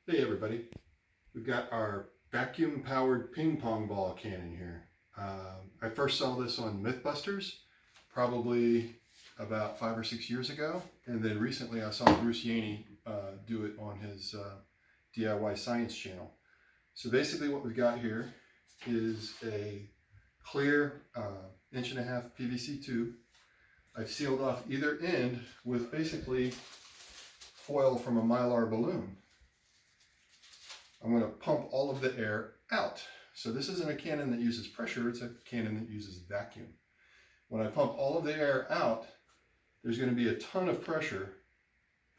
Hey everybody, we've got our vacuum powered ping pong ball cannon here. I first saw this on Mythbusters probably about 5 or 6 years ago, and then recently I saw Bruce Yaney do it on his DIY science channel. So basically what we've got here is a clear 1.5" PVC tube. I've sealed off either end with basically foil from a Mylar balloon. I'm going to pump all of the air out. So this isn't a cannon that uses pressure, it's a cannon that uses vacuum. When I pump all of the air out, there's going to be a ton of pressure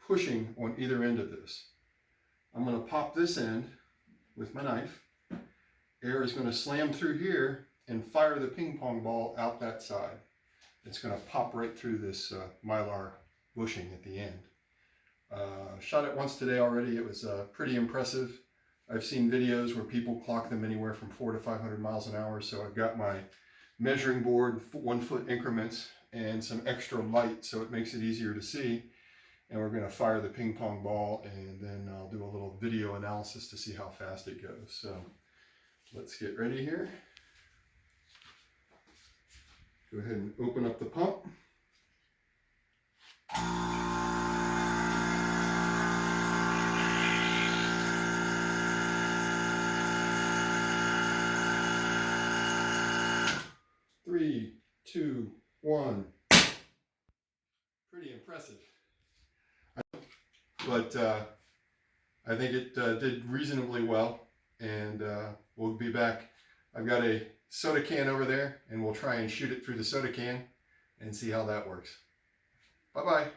pushing on either end of this. I'm going to pop this end with my knife. Air is going to slam through here and fire the ping pong ball out that side. It's going to pop right through this Mylar bushing at the end. Shot it once today already. It was pretty impressive. I've seen videos where people clock them anywhere from 400 to 500 miles an hour. So I've got my measuring board, 1 foot increments, and some extra light so it makes it easier to see. And we're going to fire the ping pong ball, and then I'll do a little video analysis to see how fast it goes. So let's get ready here. Go ahead and open up the pump. Three, two, one. Pretty impressive. But I think it did reasonably well, and we'll be back. I've got a soda can over there, and we'll try and shoot it through the soda can and see how that works. Bye-bye.